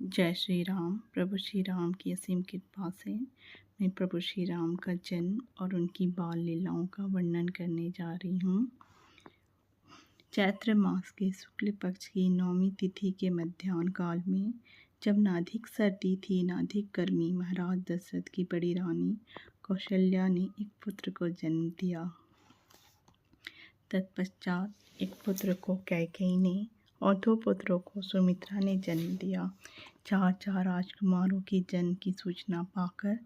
जय श्री राम। प्रभु श्री राम की असीम कृपा से मैं प्रभु श्री राम का जन्म और उनकी बाल लीलाओं का वर्णन करने जा रही हूँ। चैत्र मास के शुक्ल पक्ष की 9वीं तिथि के मध्याह्न काल में, जब न अधिक सर्दी थी न अधिक गर्मी, महाराज दशरथ की बड़ी रानी कौशल्या ने एक पुत्र को जन्म दिया। तत्पश्चात एक पुत्र को कैकेयी ने और 2 पुत्रों को सुमित्रा ने जन्म दिया। 4 राजकुमारों की जन्म की सूचना पाकर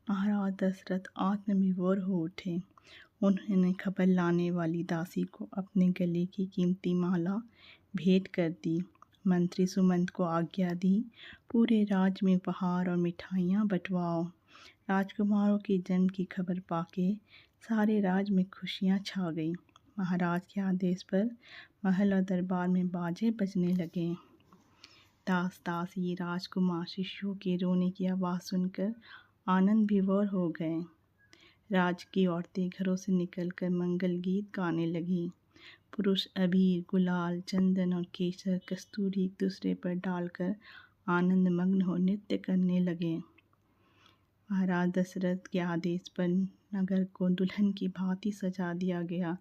महाराज दशरथ आत्मविभोर हो उठे। उन्होंने खबर लाने वाली दासी को अपने गले की कीमती माला भेंट कर दी। मंत्री सुमंत को आज्ञा दी, पूरे राज्य में उपहार और मिठाइयाँ बंटवाओ। राजकुमारों के जन्म की खबर पाके सारे राज्य में खुशियाँ छा गई। महाराज के आदेश पर महल और दरबार में बाजे बजने लगे। दास दासी राजकुमार शिष्यों के रोने की आवाज़ सुनकर आनंद विभोर हो गए। राज की औरतें घरों से निकलकर मंगल गीत गाने लगीं। पुरुष अबीर, गुलाल, चंदन और केसर कस्तूरी एक दूसरे पर डालकर आनंद मग्न हो नृत्य करने लगे। महाराज दशरथ के आदेश पर नगर को दुल्हन की भांति सजा दिया गया।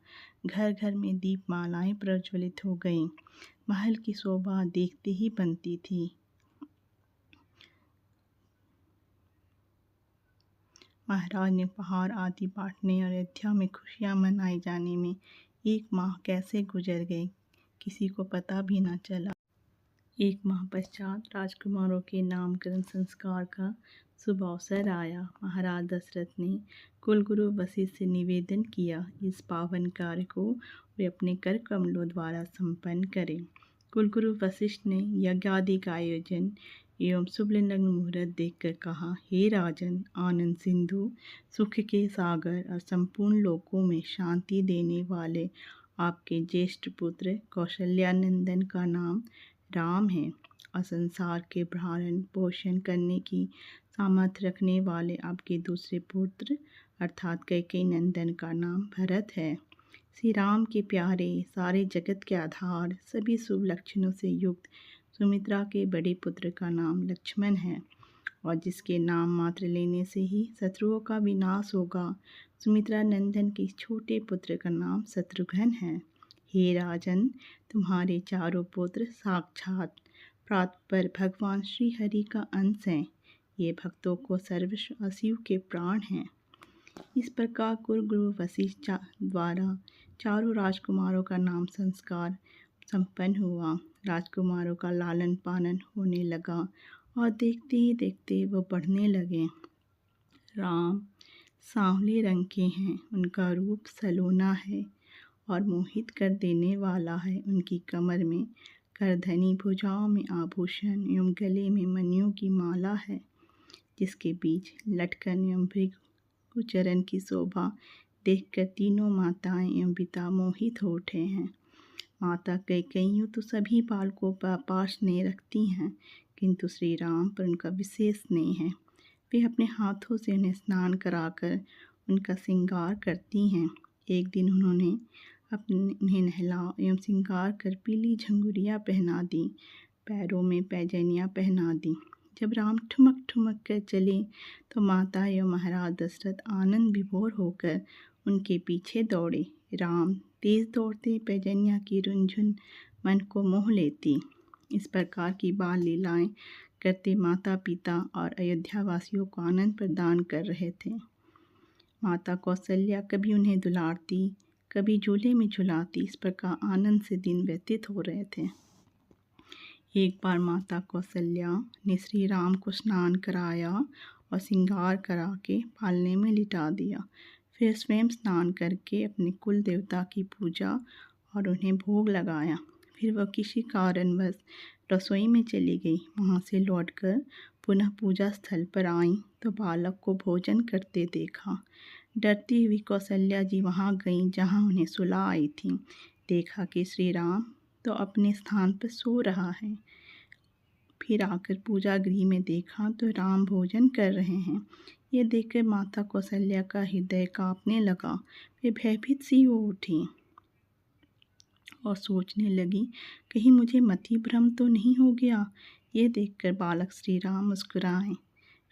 घर घर में दीपमालाएं प्रज्वलित हो गईं। महल की शोभा देखते ही बनती थी। महाराज ने उपहार आदि बांटने और अयोध्या में खुशियां मनाए जाने में 1 माह कैसे गुजर गए, किसी को पता भी न चला। 1 माह पश्चात राजकुमारों के नामकरण संस्कार का शुभ अवसर आया। महाराज दशरथ ने कुलगुरु वशिष्ठ से निवेदन किया, इस पावन कार्य को वे अपने कर कमलों द्वारा संपन्न करें। कुलगुरु वशिष्ठ ने यज्ञ आदि का आयोजन एवं शुभ लग्न मुहूर्त देखकर कहा, हे राजन, आनंद सिंधु, सुख के सागर और संपूर्ण लोकों में शांति देने वाले आपके ज्येष्ठ पुत्र कौशल्यानंदन का नाम राम है और संसार के भरण पोषण करने की सामर्थ्य रखने वाले आपके दूसरे पुत्र अर्थात कैकेयी नंदन का नाम भरत है। श्री राम के प्यारे, सारे जगत के आधार, सभी शुभ लक्षणों से युक्त सुमित्रा के बड़े पुत्र का नाम लक्ष्मण है और जिसके नाम मात्र लेने से ही शत्रुओं का विनाश होगा। सुमित्रा नंदन के छोटे पुत्र का नाम शत्रुघ्न है। हे राजन, तुम्हारे चारों पुत्र साक्षात प्रातपर भगवान श्री हरि का अंश हैं। ये भक्तों को सर्वस्व शिव के प्राण हैं। इस प्रकार कुलगुरु वशिष्ठ द्वारा चारों राजकुमारों का नाम संस्कार संपन्न हुआ। राजकुमारों का लालन पालन होने लगा और देखते ही देखते वो बढ़ने लगे। राम सांवले रंग के हैं, उनका रूप सलोना है और मोहित कर देने वाला है। उनकी कमर में करधनी, भुजाओं में आभूषण एवं गले में मणियों की माला है, जिसके बीच लटकन एवं भृग उच्चरण की शोभा देखकर तीनों माताएं एवं पिता मोहित हो उठे हैं। माता कैकेयी तो सभी बालकों पर अपार स्नेह रखती हैं, किंतु श्री राम पर उनका विशेष स्नेह है। वे अपने हाथों से उन्हें स्नान कराकर उनका श्रृंगार करती हैं। एक दिन उन्हें नहला एवं श्रृंगार कर पीली झंगुरियाँ पहना दी, पैरों में पैजनियाँ पहना दी। जब राम ठुमक ठुमक कर चले तो माता एवं महाराज दशरथ आनंद विभोर होकर उनके पीछे दौड़े। राम तेज दौड़ते, पैजनियाँ की रुंझुन मन को मोह लेती। इस प्रकार की बाल लीलाएं करते माता पिता और अयोध्या वासियों को आनंद प्रदान कर रहे थे। माता कौशल्या कभी उन्हें दुलारती, कभी झूले में झुलाती। इस प्रकार आनंद से दिन व्यतीत हो रहे थे। एक बार माता कौशल्या ने श्री राम को स्नान कराया और श्रृंगार करा के पालने में लिटा दिया। फिर स्वयं स्नान करके अपने कुल देवता की पूजा और उन्हें भोग लगाया। फिर वह किसी कारणवश रसोई में चली गई। वहाँ से लौटकर पुनः पूजा स्थल पर आई तो बालक को भोजन करते देखा। डरती हुई कौशल्या जी वहाँ गईं जहाँ उन्हें सुला आई थी। देखा कि श्री राम तो अपने स्थान पर सो रहा है। फिर आकर पूजा गृह में देखा तो राम भोजन कर रहे हैं। ये देखकर माता कौशल्या का हृदय कांपने लगा। वे भयभीत सी हो उठी और सोचने लगी, कहीं मुझे मति भ्रम तो नहीं हो गया। ये देखकर बालक श्री राम मुस्कुराए।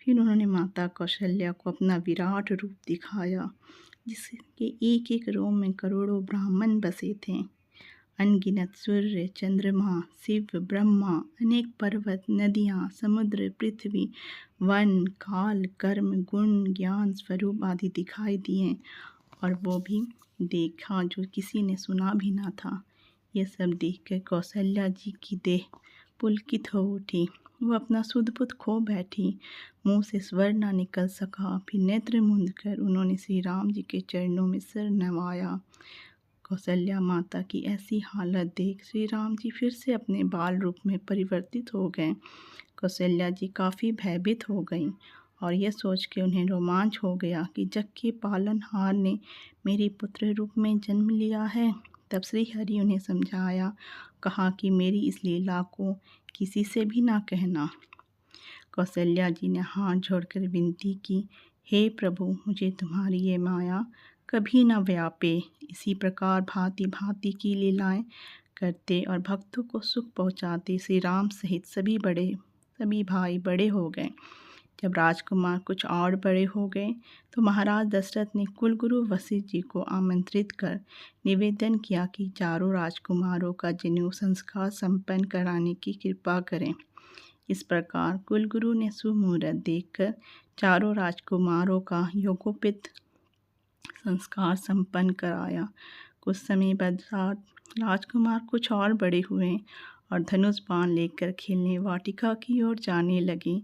फिर उन्होंने माता कौशल्या को अपना विराट रूप दिखाया, जिसके एक एक रोम में करोड़ों ब्राह्मण बसे थे। अनगिनत सूर्य, चंद्रमा, शिव, ब्रह्मा, अनेक पर्वत, नदियाँ, समुद्र, पृथ्वी, वन, काल, कर्म, गुण, ज्ञान, स्वरूप आदि दिखाई दिए, और वो भी देखा जो किसी ने सुना भी ना था। ये सब देखकर कौशल्या जी की देह पुलकित हो उठी। वो अपना सुध बुध खो बैठी, मुंह से स्वर ना निकल सका। फिर नेत्र मूंद कर उन्होंने श्री राम जी के चरणों में सिर नवाया। कौशल्या माता की ऐसी हालत देख श्री राम जी फिर से अपने बाल रूप में परिवर्तित हो गए। कौशल्या जी काफ़ी भयभीत हो गईं और यह सोच के उन्हें रोमांच हो गया कि जग के पालनहार ने मेरे पुत्र रूप में जन्म लिया है। तब श्री हरि उन्हें समझाया, कहा कि मेरी इस लीला को किसी से भी ना कहना। कौशल्या जी ने हाथ जोड़कर विनती की, हे प्रभु, मुझे तुम्हारी ये माया कभी न व्यापे। इसी प्रकार भांति भांति की लीलाएं करते और भक्तों को सुख पहुंचाते श्री राम सहित सभी भाई बड़े हो गए। जब राजकुमार कुछ और बड़े हो गए तो महाराज दशरथ ने कुलगुरु वशिष्ठ जी को आमंत्रित कर निवेदन किया कि चारों राजकुमारों का जनेऊ संस्कार संपन्न कराने की कृपा करें। इस प्रकार कुलगुरु ने सुमुहूर्त देखकर चारों राजकुमारों का यज्ञोपवीत संस्कार संपन्न कराया। कुछ समय पश्चात राजकुमार कुछ और बड़े हुए और धनुष बाण लेकर खेलने वाटिका की ओर जाने लगे।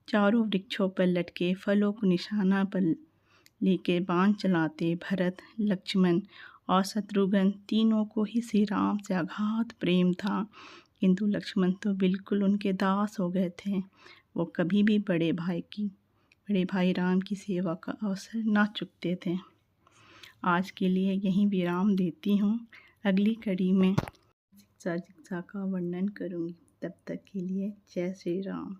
चारों वृक्षों पर लटके फलों को निशाना पर लेके बाण चलाते भरत, लक्ष्मण और शत्रुघ्न तीनों को ही श्री राम से अगाध प्रेम था, किंतु लक्ष्मण तो बिल्कुल उनके दास हो गए थे। वो कभी भी बड़े भाई राम की सेवा का अवसर ना चूकते थे। आज के लिए यहीं विराम देती हूँ। अगली कड़ी में शिक्षा का वर्णन करूँगी। तब तक के लिए जय श्री राम।